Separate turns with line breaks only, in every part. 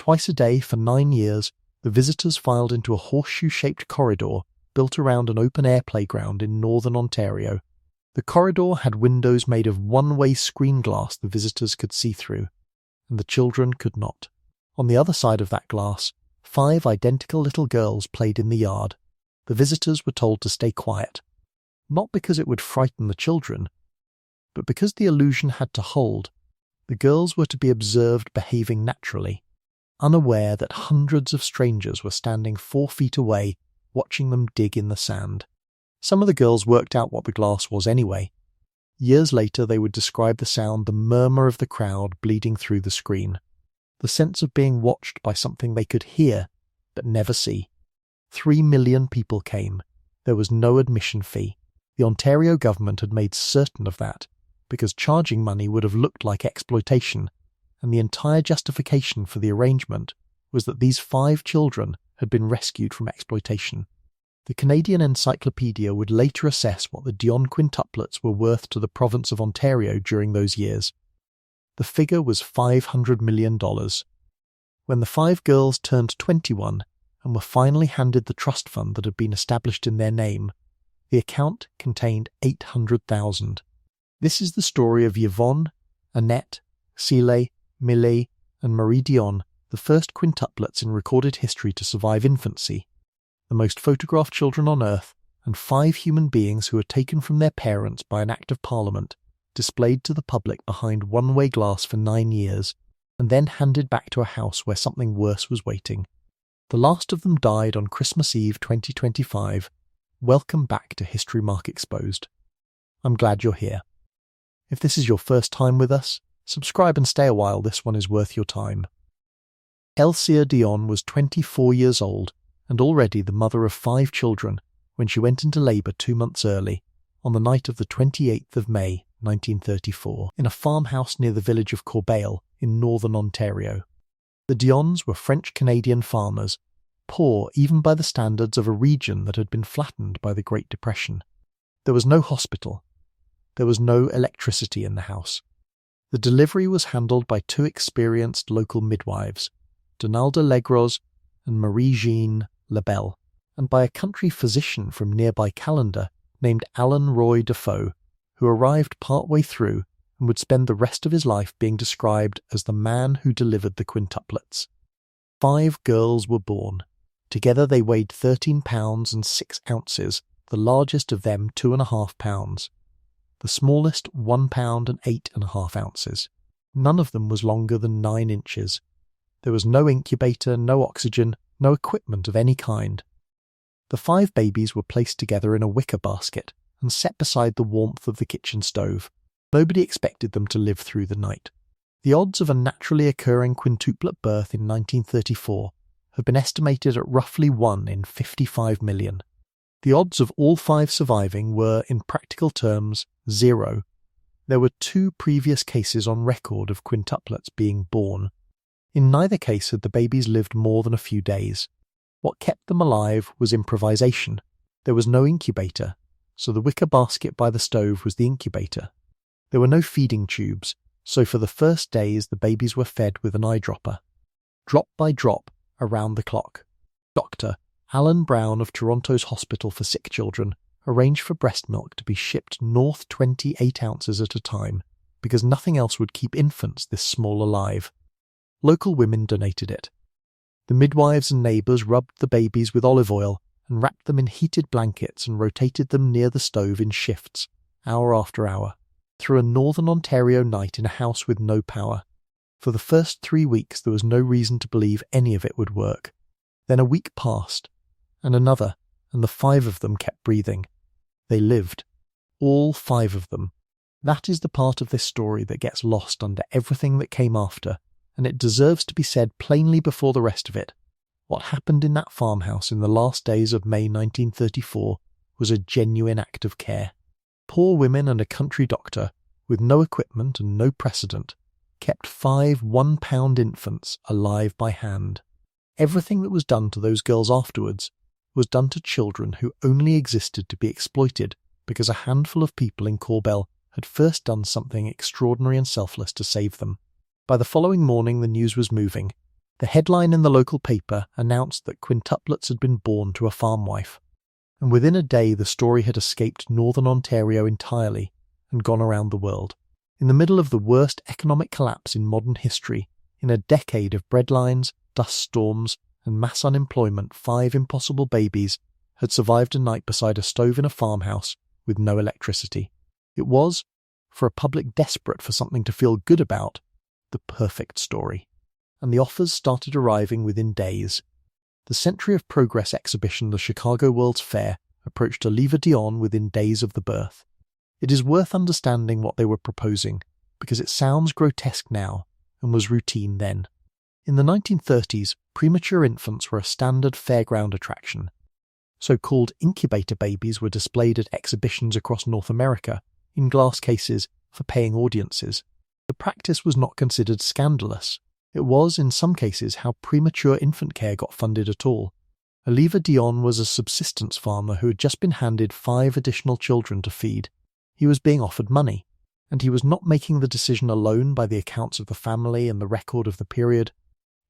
Twice a day for 9 years, the visitors filed into a horseshoe-shaped corridor built around an open-air playground in northern Ontario. The corridor had windows made of one-way screen glass the visitors could see through, and the children could not. On the other side of that glass, 5 identical little girls played in the yard. The visitors were told to stay quiet, not because it would frighten the children, but because the illusion had to hold. The girls were to be observed behaving naturally, unaware that hundreds of strangers were standing 4 feet away watching them dig in the sand. Some of the girls worked out what the glass was anyway. Years later they would describe the sound, the murmur of the crowd bleeding through the screen. The sense of being watched by something they could hear but never see. 3 million people came. There was no admission fee. The Ontario government had made certain of that, because charging money would have looked like exploitation, and the entire justification for the arrangement was that these 5 children had been rescued from exploitation. The Canadian Encyclopedia would later assess what the Dionne Quintuplets were worth to the province of Ontario during those years. The figure was $500 million. When the 5 girls turned 21 and were finally handed the trust fund that had been established in their name, the account contained $800,000. This is the story of Yvonne, Annette, Cécile, Émilie, and Marie Dionne, the first quintuplets in recorded history to survive infancy, the most photographed children on Earth, and 5 human beings who were taken from their parents by an Act of Parliament, displayed to the public behind one-way glass for 9 years, and then handed back to a house where something worse was waiting. The last of them died on Christmas Eve 2025. Welcome back to History Mark Exposed. I'm glad you're here. If this is your first time with us, subscribe and stay a while. This one is worth your time. Elsie Dionne was 24 years old and already the mother of 5 children when she went into labour 2 months early, on the night of the 28th of May 1934, in a farmhouse near the village of Corbeil in northern Ontario. The Dionnes were French-Canadian farmers, poor even by the standards of a region that had been flattened by the Great Depression. There was no hospital. There was no electricity in the house. The delivery was handled by 2 experienced local midwives, Donalda Legros and Marie-Jeanne Lebel, and by a country physician from nearby Callander named Alan Roy Defoe, who arrived partway through and would spend the rest of his life being described as the man who delivered the quintuplets. 5 girls were born. Together they weighed 13 pounds and 6 ounces, the largest of them 2.5 pounds. The smallest 1 pound and 8.5 ounces. None of them was longer than 9 inches. There was no incubator, no oxygen, no equipment of any kind. The 5 babies were placed together in a wicker basket and set beside the warmth of the kitchen stove. Nobody expected them to live through the night. The odds of a naturally occurring quintuplet birth in 1934 have been estimated at roughly 1 in 55 million. The odds of all 5 surviving were, in practical terms, 0. There were 2 previous cases on record of quintuplets being born. In neither case had the babies lived more than a few days. What kept them alive was improvisation. There was no incubator, so the wicker basket by the stove was the incubator. There were no feeding tubes, so for the first days the babies were fed with an eyedropper. Drop by drop, around the clock. Dr. Alan Brown of Toronto's Hospital for Sick Children arranged for breast milk to be shipped north 28 ounces at a time, because nothing else would keep infants this small alive. Local women donated it. The midwives and neighbours rubbed the babies with olive oil and wrapped them in heated blankets and rotated them near the stove in shifts, hour after hour, through a northern Ontario night in a house with no power. For the first 3 weeks there was no reason to believe any of it would work. Then a week passed, and another, and the 5 of them kept breathing. They lived. All 5 of them. That is the part of this story that gets lost under everything that came after, and it deserves to be said plainly before the rest of it. What happened in that farmhouse in the last days of May 1934 was a genuine act of care. Poor women and a country doctor, with no equipment and no precedent, kept 5 1-pound infants alive by hand. Everything that was done to those girls afterwards was done to children who only existed to be exploited because a handful of people in Corbeil had first done something extraordinary and selfless to save them. By the following morning the news was moving. The headline in the local paper announced that quintuplets had been born to a farm wife, and within a day the story had escaped northern Ontario entirely and gone around the world. In the middle of the worst economic collapse in modern history, in a decade of breadlines, dust storms, and mass unemployment, 5 impossible babies had survived a night beside a stove in a farmhouse with no electricity. It was, for a public desperate for something to feel good about, the perfect story. And the offers started arriving within days. The Century of Progress exhibition, the Chicago World's Fair, approached Oliva Dionne within days of the birth. It is worth understanding what they were proposing, because it sounds grotesque now and was routine then. In the 1930s, premature infants were a standard fairground attraction. So-called incubator babies were displayed at exhibitions across North America, in glass cases, for paying audiences. The practice was not considered scandalous. It was, in some cases, how premature infant care got funded at all. Oliva Dionne was a subsistence farmer who had just been handed 5 additional children to feed. He was being offered money, and he was not making the decision alone by the accounts of the family and the record of the period.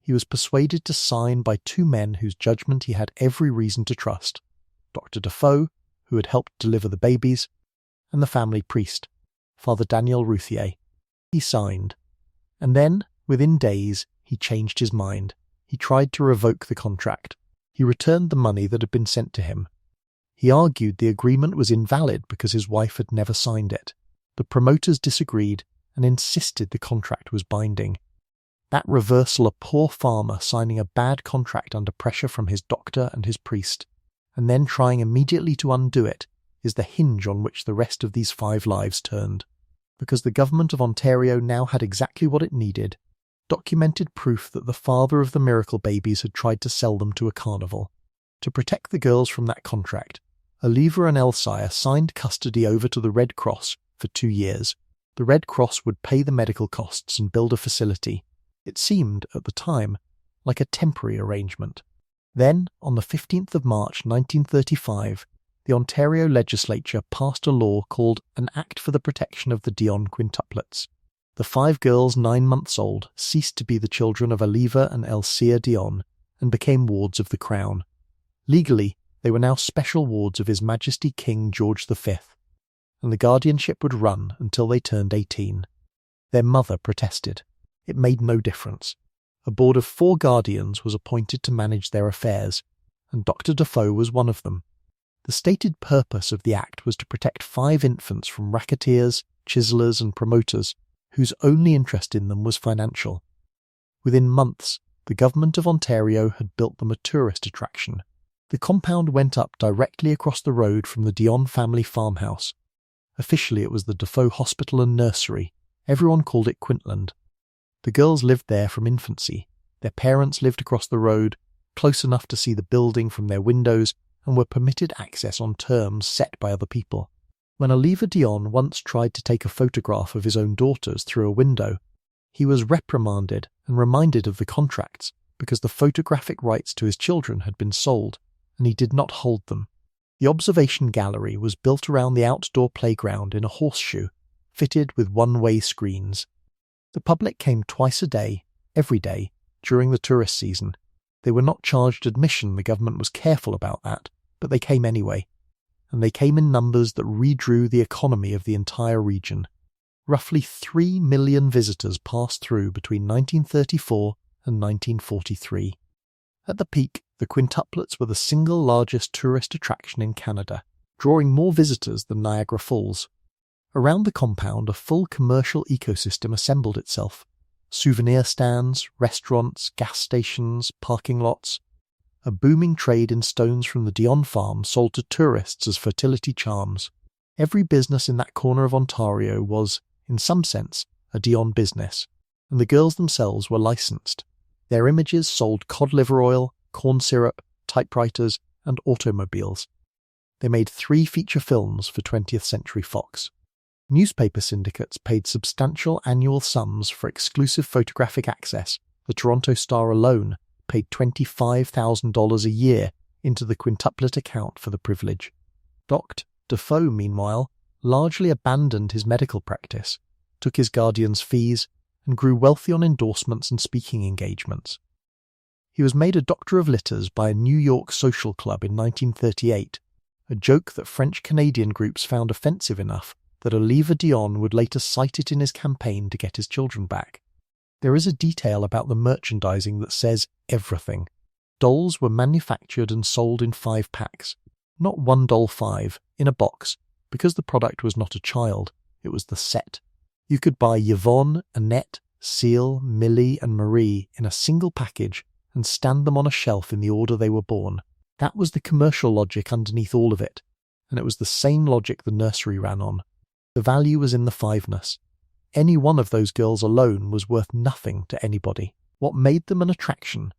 He was persuaded to sign by 2 men whose judgment he had every reason to trust: Dr. Defoe, who had helped deliver the babies, and the family priest, Father Daniel Routhier. He signed, and then, within days, he changed his mind. He tried to revoke the contract. He returned the money that had been sent to him. He argued the agreement was invalid because his wife had never signed it. The promoters disagreed and insisted the contract was binding. That reversal, a poor farmer signing a bad contract under pressure from his doctor and his priest, and then trying immediately to undo it, is the hinge on which the rest of these 5 lives turned. Because the government of Ontario now had exactly what it needed: documented proof that the father of the miracle babies had tried to sell them to a carnival. To protect the girls from that contract, Oliva and Elsire signed custody over to the Red Cross for 2 years. The Red Cross would pay the medical costs and build a facility. It seemed, at the time, like a temporary arrangement. Then, on the 15th of March 1935, the Ontario legislature passed a law called an Act for the Protection of the Dionne Quintuplets. The 5 girls 9 months old ceased to be the children of Oliva and Elsire Dionne and became wards of the Crown. Legally, they were now special wards of His Majesty King George V, and the guardianship would run until they turned 18. Their mother protested. It made no difference. A board of 4 guardians was appointed to manage their affairs, and Dr. Defoe was one of them. The stated purpose of the Act was to protect 5 infants from racketeers, chiselers and promoters whose only interest in them was financial. Within months, the government of Ontario had built them a tourist attraction. The compound went up directly across the road from the Dionne family farmhouse. Officially it was the Defoe Hospital and Nursery. Everyone called it Quintland. The girls lived there from infancy. Their parents lived across the road, close enough to see the building from their windows, and were permitted access on terms set by other people. When Oliva Dionne once tried to take a photograph of his own daughters through a window, he was reprimanded and reminded of the contracts because the photographic rights to his children had been sold, and he did not hold them. The observation gallery was built around the outdoor playground in a horseshoe, fitted with one-way screens. The public came twice a day, every day, during the tourist season. They were not charged admission, the government was careful about that, but they came anyway. And they came in numbers that redrew the economy of the entire region. Roughly 3 million visitors passed through between 1934 and 1943. At the peak, the quintuplets were the single largest tourist attraction in Canada, drawing more visitors than Niagara Falls. Around the compound, a full commercial ecosystem assembled itself. Souvenir stands, restaurants, gas stations, parking lots. A booming trade in stones from the Dionne farm sold to tourists as fertility charms. Every business in that corner of Ontario was, in some sense, a Dionne business, and the girls themselves were licensed. Their images sold cod liver oil, corn syrup, typewriters, and automobiles. They made 3 feature films for 20th Century Fox. Newspaper syndicates paid substantial annual sums for exclusive photographic access. The Toronto Star alone paid $25,000 a year into the quintuplet account for the privilege. Dr. Defoe, meanwhile, largely abandoned his medical practice, took his guardian's fees, and grew wealthy on endorsements and speaking engagements. He was made a Doctor of Litters by a New York social club in 1938, a joke that French-Canadian groups found offensive enough that Oliver Dionne would later cite it in his campaign to get his children back. There is a detail about the merchandising that says everything. Dolls were manufactured and sold in 5 packs, not one doll 5, in a box, because the product was not a child, it was the set. You could buy Yvonne, Annette, Cécile, Millie and Marie in a single package and stand them on a shelf in the order they were born. That was the commercial logic underneath all of it, and it was the same logic the nursery ran on. The value was in the 5-ness. Any one of those girls alone was worth nothing to anybody. What made them an attraction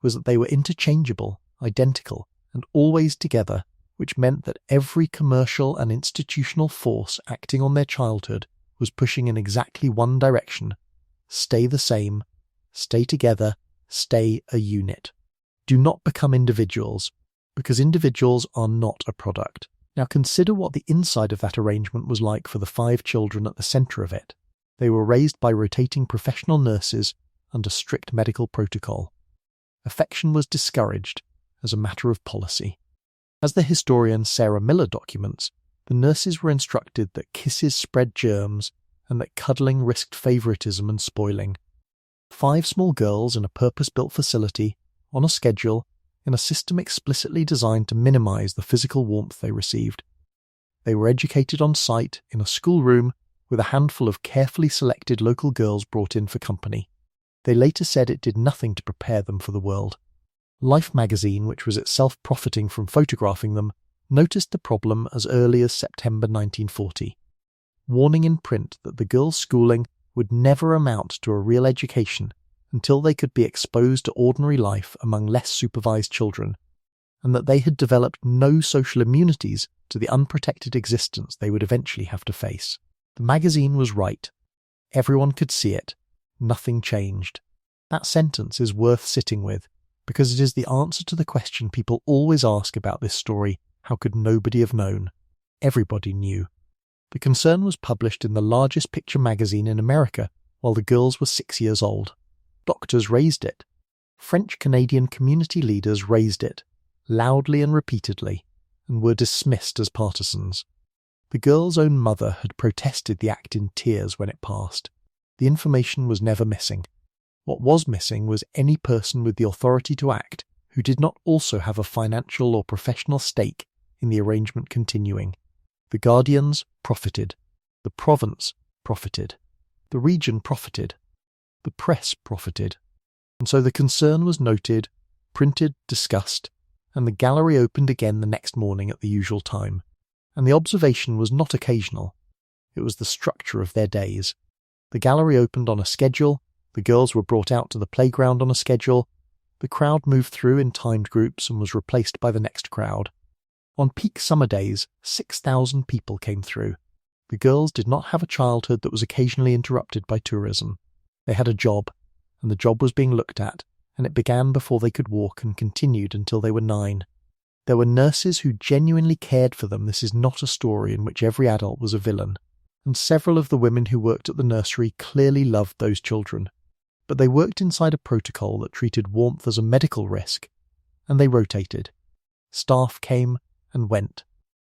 was that they were interchangeable, identical, and always together, which meant that every commercial and institutional force acting on their childhood was pushing in exactly one direction: stay the same, stay together, stay a unit. Do not become individuals, because individuals are not a product. Now consider what the inside of that arrangement was like for the 5 children at the centre of it. They were raised by rotating professional nurses under strict medical protocol. Affection was discouraged as a matter of policy. As the historian Sarah Miller documents, the nurses were instructed that kisses spread germs and that cuddling risked favouritism and spoiling. 5 small girls in a purpose-built facility, on a schedule, in a system explicitly designed to minimise the physical warmth they received. They were educated on site in a schoolroom with a handful of carefully selected local girls brought in for company. They later said it did nothing to prepare them for the world. Life magazine, which was itself profiting from photographing them, noticed the problem as early as September 1940, warning in print that the girls' schooling would never amount to a real education until they could be exposed to ordinary life among less supervised children, and that they had developed no social immunities to the unprotected existence they would eventually have to face. The magazine was right. Everyone could see it. Nothing changed. That sentence is worth sitting with, because it is the answer to the question people always ask about this story: how could nobody have known? Everybody knew. The concern was published in the largest picture magazine in America while the girls were 6 years old. Doctors raised it. French-Canadian community leaders raised it, loudly and repeatedly, and were dismissed as partisans. The girl's own mother had protested the act in tears when it passed. The information was never missing. What was missing was any person with the authority to act who did not also have a financial or professional stake in the arrangement continuing. The guardians profited. The province profited. The region profited. The press profited. And so the concern was noted, printed, discussed, and the gallery opened again the next morning at the usual time. And the observation was not occasional. It was the structure of their days. The gallery opened on a schedule, the girls were brought out to the playground on a schedule, the crowd moved through in timed groups and was replaced by the next crowd. On peak summer days, 6,000 people came through. The girls did not have a childhood that was occasionally interrupted by tourism. They had a job, and the job was being looked at, and it began before they could walk and continued until they were 9. There were nurses who genuinely cared for them. This is not a story in which every adult was a villain. And several of the women who worked at the nursery clearly loved those children. But they worked inside a protocol that treated warmth as a medical risk, and they rotated. Staff came and went.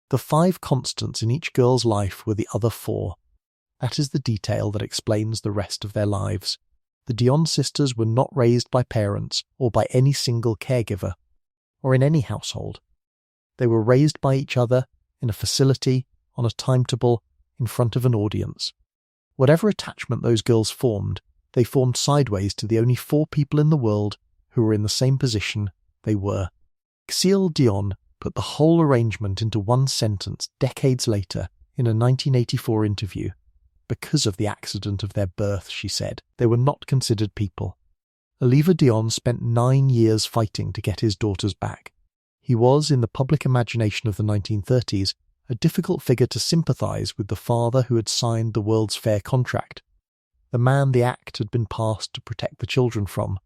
The 5 constants in each girl's life were the other 4. That is the detail that explains the rest of their lives. The Dionne sisters were not raised by parents or by any single caregiver, or in any household. They were raised by each other, in a facility, on a timetable, in front of an audience. Whatever attachment those girls formed, they formed sideways to the only 4 people in the world who were in the same position they were. Cécile Dionne put the whole arrangement into one sentence decades later in a 1984 interview. Because of the accident of their birth, she said, they were not considered people. Oliver Dionne spent 9 years fighting to get his daughters back. He was, in the public imagination of the 1930s, a difficult figure to sympathise with the father who had signed the World's Fair contract, the man the act had been passed to protect the children from.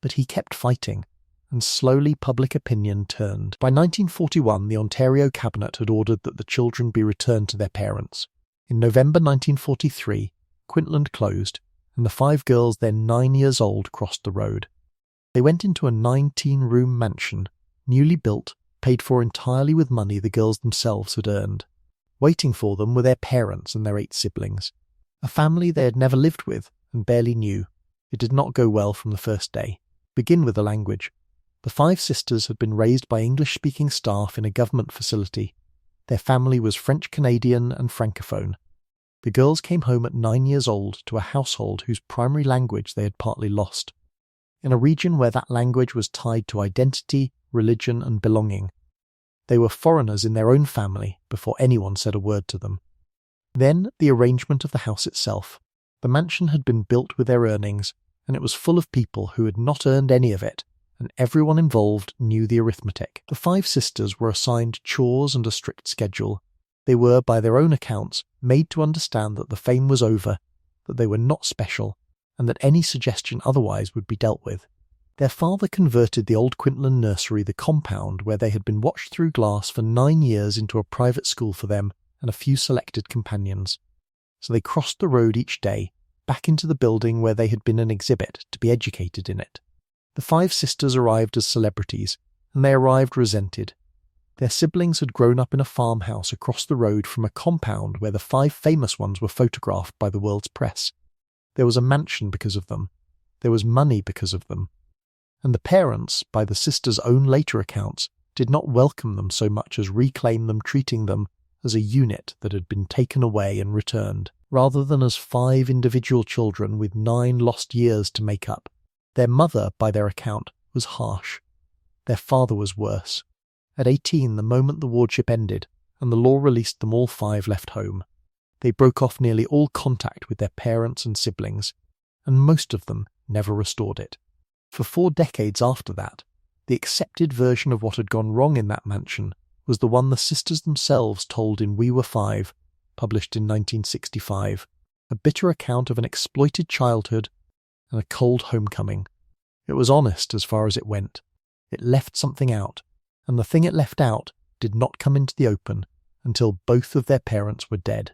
But he kept fighting, and slowly public opinion turned. By 1941, the Ontario Cabinet had ordered that the children be returned to their parents. In November 1943, Quintland closed, and the 5 girls then 9 years old crossed the road. They went into a 19-room mansion, newly built, paid for entirely with money the girls themselves had earned. Waiting for them were their parents and their 8 siblings, a family they had never lived with and barely knew. It did not go well from the first day. Begin with the language. The 5 sisters had been raised by English-speaking staff in a government facility. Their family was French-Canadian and Francophone. The girls came home at 9 years old to a household whose primary language they had partly lost, in a region where that language was tied to identity, religion and belonging. They were foreigners in their own family before anyone said a word to them. Then the arrangement of the house itself. The mansion had been built with their earnings, and it was full of people who had not earned any of it, and everyone involved knew the arithmetic. The 5 sisters were assigned chores and a strict schedule. They were, by their own accounts, made to understand that the fame was over, that they were not special, and that any suggestion otherwise would be dealt with. Their father converted the old Quintland nursery, the compound where they had been watched through glass for 9 years, into a private school for them and a few selected companions. So they crossed the road each day, back into the building where they had been an exhibit, to be educated in it. The 5 sisters arrived as celebrities, and they arrived resented. Their siblings had grown up in a farmhouse across the road from a compound where the 5 famous ones were photographed by the world's press. There was a mansion because of them. There was money because of them. And the parents, by the sisters' own later accounts, did not welcome them so much as reclaim them, treating them as a unit that had been taken away and returned, rather than as 5 individual children with 9 lost years to make up. Their mother, by their account, was harsh. Their father was worse. At 18, the moment the wardship ended, and the law released them, all 5 left home. They broke off nearly all contact with their parents and siblings, and most of them never restored it. For 4 decades after that, the accepted version of what had gone wrong in that mansion was the one the sisters themselves told in We Were 5, published in 1965, a bitter account of an exploited childhood and a cold homecoming. It was honest as far as it went. It left something out, and the thing it left out did not come into the open until both of their parents were dead.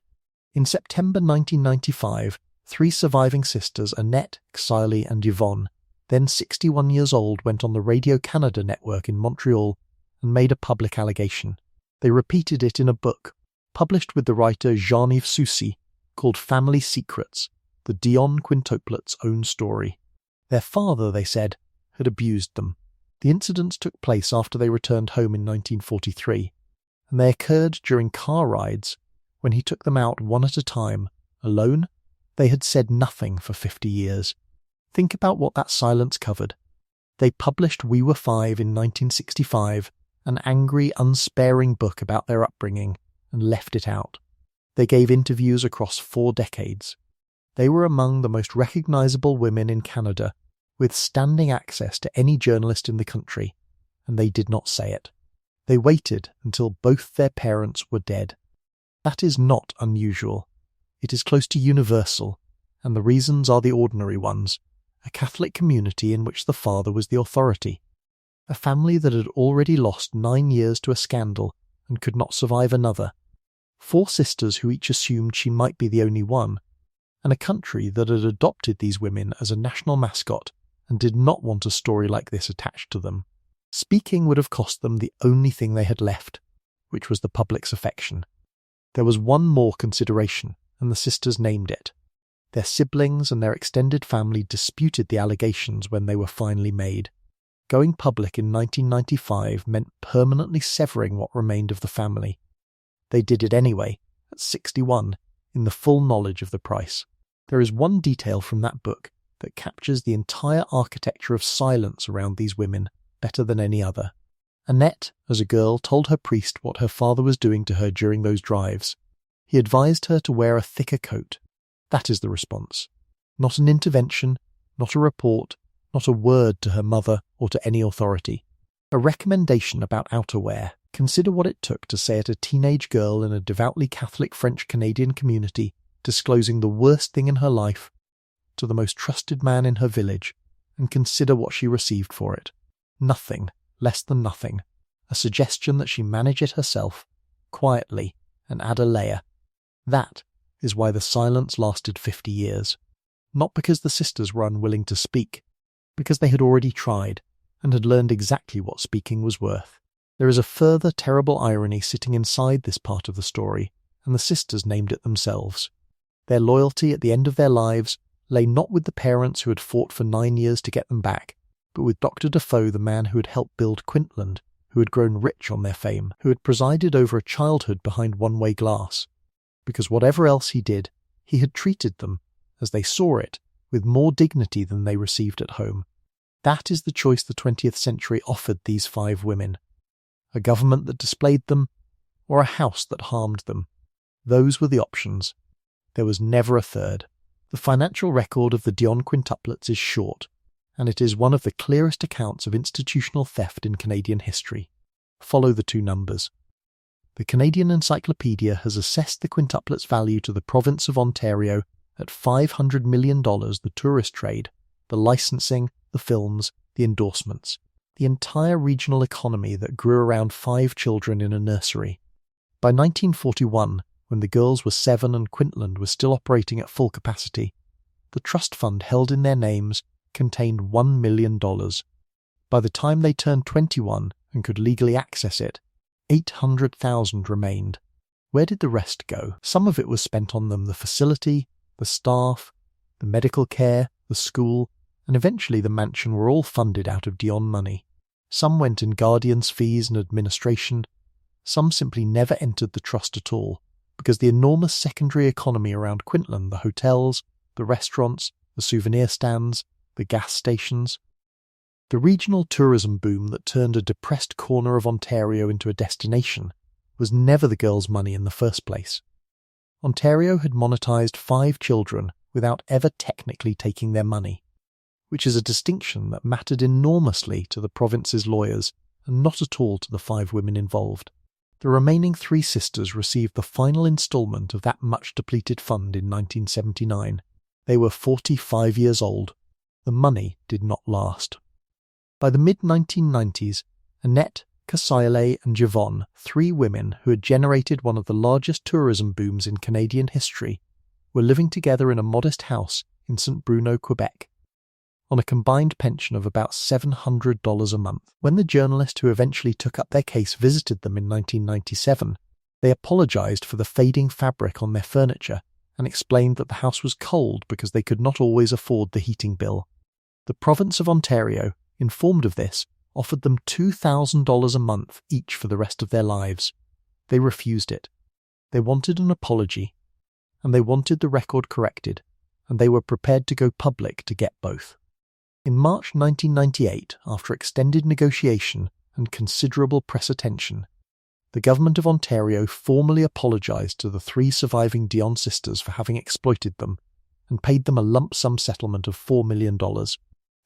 In September 1995, 3 surviving sisters, Annette, Cécile and Yvonne, then 61 years old, went on the Radio-Canada network in Montreal and made a public allegation. They repeated it in a book, published with the writer Jean-Yves Soucy, called Family Secrets, the Dionne Quintuplets' own story. Their father, they said, had abused them. The incidents took place after they returned home in 1943, and they occurred during car rides when he took them out one at a time, alone. They had said nothing for 50 years. Think about what that silence covered. They published We Were 5 in 1965, an angry, unsparing book about their upbringing, and left it out. They gave interviews across 4 decades. They were among the most recognisable women in Canada, with standing access to any journalist in the country, and they did not say it. They waited until both their parents were dead. That is not unusual. It is close to universal, and the reasons are the ordinary ones. A Catholic community in which the father was the authority. A family that had already lost 9 years to a scandal and could not survive another. 4 sisters who each assumed she might be the only one. And a country that had adopted these women as a national mascot and did not want a story like this attached to them. Speaking would have cost them the only thing they had left, which was the public's affection. There was one more consideration, and the sisters named it. Their siblings and their extended family disputed the allegations when they were finally made. Going public in 1995 meant permanently severing what remained of the family. They did it anyway, at 61, in the full knowledge of the price. There is one detail from that book that captures the entire architecture of silence around these women better than any other. Annette, as a girl, told her priest what her father was doing to her during those drives. He advised her to wear a thicker coat. That is the response. Not an intervention, not a report, not a word to her mother or to any authority. A recommendation about outerwear. Consider what it took to say at a teenage girl in a devoutly Catholic French-Canadian community, disclosing the worst thing in her life to the most trusted man in her village, and consider what she received for it. Nothing, less than nothing. A suggestion that she manage it herself, quietly, and add a layer. That is why the silence lasted 50 years. Not because the sisters were unwilling to speak, because they had already tried and had learned exactly what speaking was worth. There is a further terrible irony sitting inside this part of the story, and the sisters named it themselves. Their loyalty at the end of their lives lay not with the parents who had fought for 9 years to get them back, but with Dr. Defoe, the man who had helped build Quintland, who had grown rich on their fame, who had presided over a childhood behind one-way glass. Because whatever else he did, he had treated them, as they saw it, with more dignity than they received at home. That is the choice the 20th century offered these 5 women. A government that displayed them, or a house that harmed them. Those were the options. There was never a third. The financial record of the Dionne Quintuplets is short, and it is one of the clearest accounts of institutional theft in Canadian history. Follow the 2 numbers. The Canadian Encyclopedia has assessed the quintuplets' value to the province of Ontario at $500 million, the tourist trade, the licensing, the films, the endorsements, the entire regional economy that grew around 5 children in a nursery. By 1941, when the girls were 7 and Quintland was still operating at full capacity, the trust fund held in their names contained $1 million. By the time they turned 21 and could legally access it, $800,000 remained. Where did the rest go? Some of it was spent on them, the facility, the staff, the medical care, the school, and eventually the mansion were all funded out of Dionne money. Some went in guardians' fees and administration. Some simply never entered the trust at all, because the enormous secondary economy around Quintland, the hotels, the restaurants, the souvenir stands, the gas stations, the regional tourism boom that turned a depressed corner of Ontario into a destination, was never the girls' money in the first place. Ontario had monetised 5 children without ever technically taking their money, which is a distinction that mattered enormously to the province's lawyers and not at all to the 5 women involved. The remaining 3 sisters received the final instalment of that much-depleted fund in 1979. They were 45 years old. The money did not last. By the mid-1990s, Annette, Cécile and Yvonne, 3 women who had generated one of the largest tourism booms in Canadian history, were living together in a modest house in St. Bruno, Quebec, on a combined pension of about $700 a month. When the journalist who eventually took up their case visited them in 1997, they apologised for the fading fabric on their furniture and explained that the house was cold because they could not always afford the heating bill. The province of Ontario, informed of this, offered them $2,000 a month each for the rest of their lives. They refused it. They wanted an apology, and they wanted the record corrected, and they were prepared to go public to get both. In March 1998, after extended negotiation and considerable press attention, the government of Ontario formally apologised to the 3 surviving Dionne sisters for having exploited them and paid them a lump sum settlement of $4 million,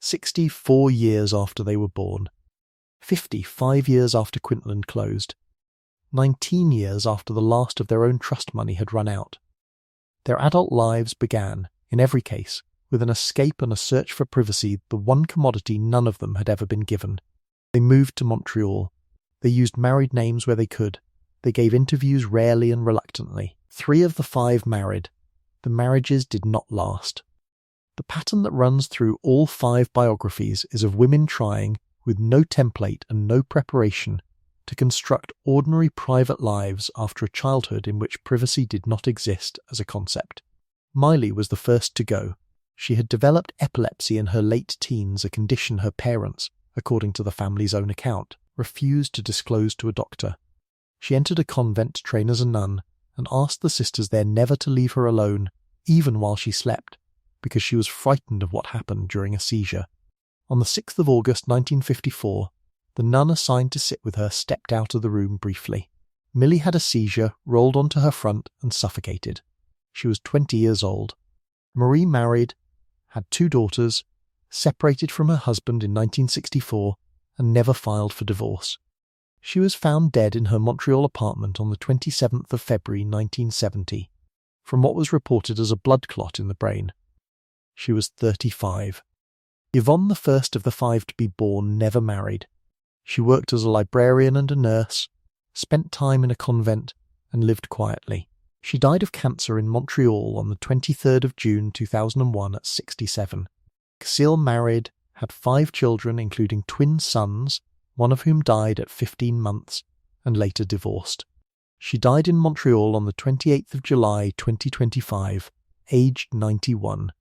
64 years after they were born, 55 years after Quintland closed, 19 years after the last of their own trust money had run out. Their adult lives began, in every case, with an escape and a search for privacy, the one commodity none of them had ever been given. They moved to Montreal. They used married names where they could. They gave interviews rarely and reluctantly. 3 of the 5 married. The marriages did not last. The pattern that runs through all 5 biographies is of women trying, with no template and no preparation, to construct ordinary private lives after a childhood in which privacy did not exist as a concept. Miley was the first to go. She had developed epilepsy in her late teens, a condition her parents, according to the family's own account, refused to disclose to a doctor. She entered a convent to train as a nun and asked the sisters there never to leave her alone, even while she slept, because she was frightened of what happened during a seizure. On the 6th of August 1954, the nun assigned to sit with her stepped out of the room briefly. Millie had a seizure, rolled onto her front and suffocated. She was 20 years old. Marie married, had 2 daughters, separated from her husband in 1964, and never filed for divorce. She was found dead in her Montreal apartment on the 27th of February 1970, from what was reported as a blood clot in the brain. She was 35. Yvonne, the first of the 5 to be born, never married. She worked as a librarian and a nurse, spent time in a convent, and lived quietly. She died of cancer in Montreal on the 23rd of June 2001 at 67. Cécile married, had 5 children including twin sons, one of whom died at 15 months, and later divorced. She died in Montreal on the 28th of July 2025, aged 91.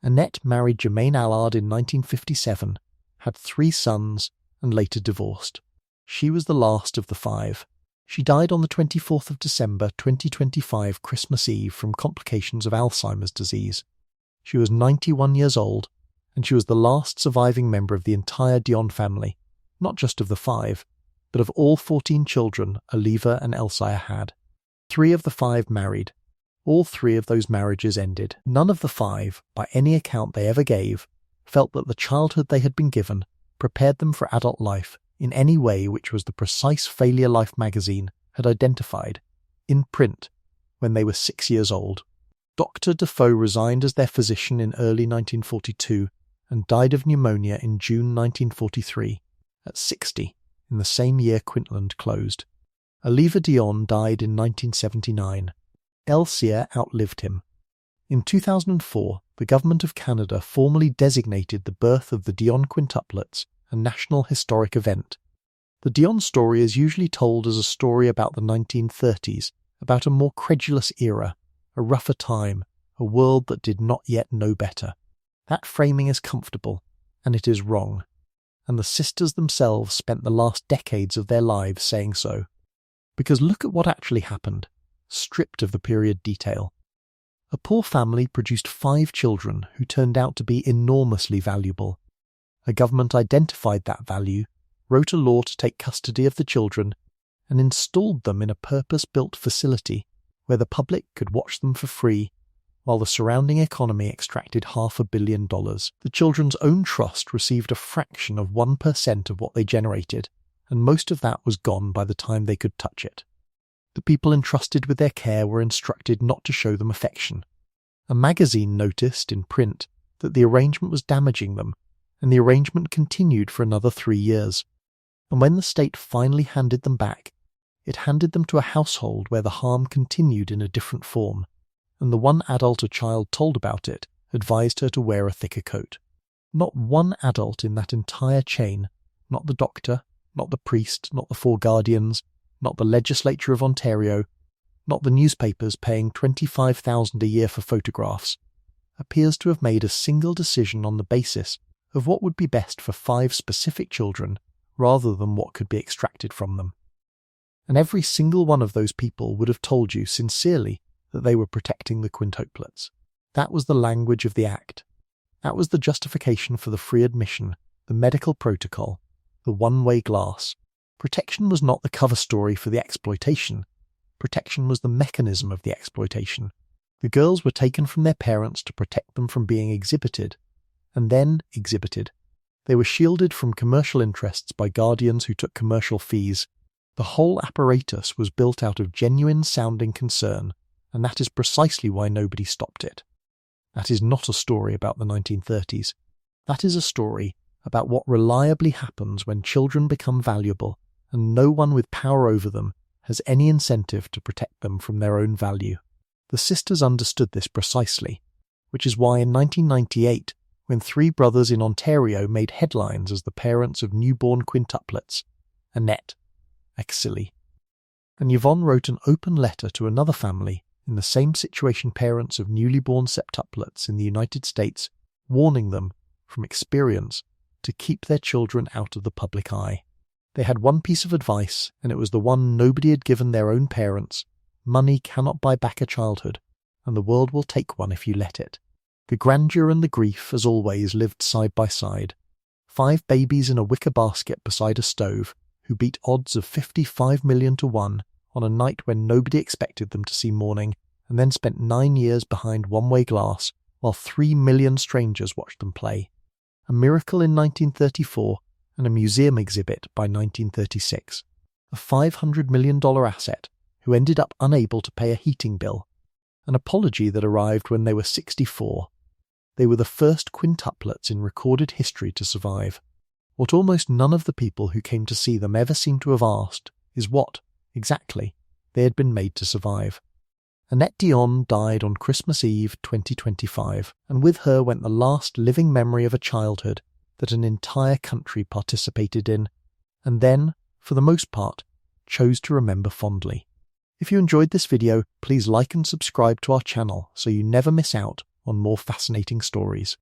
Annette married Germain Allard in 1957, had 3 sons, and later divorced. She was the last of the 5. She died on the 24th of December 2025, Christmas Eve, from complications of Alzheimer's disease. She was 91 years old, and she was the last surviving member of the entire Dionne family, not just of the 5, but of all 14 children Oliva and Elsire had. 3 of the 5 married. All 3 of those marriages ended. None of the 5, by any account they ever gave, felt that the childhood they had been given prepared them for adult life in any way which was the precise failure Life magazine had identified, in print, when they were 6 years old. Dr. Defoe resigned as their physician in early 1942 and died of pneumonia in June 1943, at 60, in the same year Quintland closed. Oliva Dionne died in 1979. Elsire outlived him. In 2004, the Government of Canada formally designated the birth of the Dionne Quintuplets a national historic event. The Dionne story is usually told as a story about the 1930s, about a more credulous era, a rougher time, a world that did not yet know better. That framing is comfortable, and it is wrong, and the sisters themselves spent the last decades of their lives saying so. Because look at what actually happened, stripped of the period detail. A poor family produced 5 children who turned out to be enormously valuable. A government identified that value, wrote a law to take custody of the children, and installed them in a purpose-built facility where the public could watch them for free, while the surrounding economy extracted $500 million. The children's own trust received a fraction of 1% of what they generated, and most of that was gone by the time they could touch it. The people entrusted with their care were instructed not to show them affection. A magazine noticed in print that the arrangement was damaging them, and the arrangement continued for another 3 years. And when the state finally handed them back, it handed them to a household where the harm continued in a different form, and the one adult a child told about it advised her to wear a thicker coat. Not one adult in that entire chain, not the doctor, not the priest, not the 4 guardians, not the legislature of Ontario, not the newspapers paying $25,000 a year for photographs, appears to have made a single decision on the basis of what would be best for 5 specific children rather than what could be extracted from them. And every single one of those people would have told you sincerely that they were protecting the quintuplets. That was the language of the act. That was the justification for the free admission, the medical protocol, the one-way glass. Protection was not the cover story for the exploitation. Protection was the mechanism of the exploitation. The girls were taken from their parents to protect them from being exhibited, and then exhibited. They were shielded from commercial interests by guardians who took commercial fees. The whole apparatus was built out of genuine-sounding concern, and that is precisely why nobody stopped it. That is not a story about the 1930s. That is a story about what reliably happens when children become valuable, and no one with power over them has any incentive to protect them from their own value. The sisters understood this precisely, which is why in 1998, when 3 brothers in Ontario made headlines as the parents of newborn quintuplets, Annette, Cécile, and Yvonne wrote an open letter to another family in the same situation, parents of newly born septuplets in the United States, warning them, from experience, to keep their children out of the public eye. They had one piece of advice, and it was the one nobody had given their own parents: money cannot buy back a childhood, and the world will take one if you let it. The grandeur and the grief, as always, lived side by side. 5 babies in a wicker basket beside a stove, who beat odds of 55 million to 1 on a night when nobody expected them to see morning, and then spent 9 years behind one-way glass while 3 million strangers watched them play. A miracle in 1934 and a museum exhibit by 1936. A $500 million asset who ended up unable to pay a heating bill. An apology that arrived when they were 64. They were the first quintuplets in recorded history to survive. What almost none of the people who came to see them ever seem to have asked is what, exactly, they had been made to survive. Annette Dionne died on Christmas Eve 2025, and with her went the last living memory of a childhood that an entire country participated in, and then, for the most part, chose to remember fondly. If you enjoyed this video, please like and subscribe to our channel so you never miss out on more fascinating stories.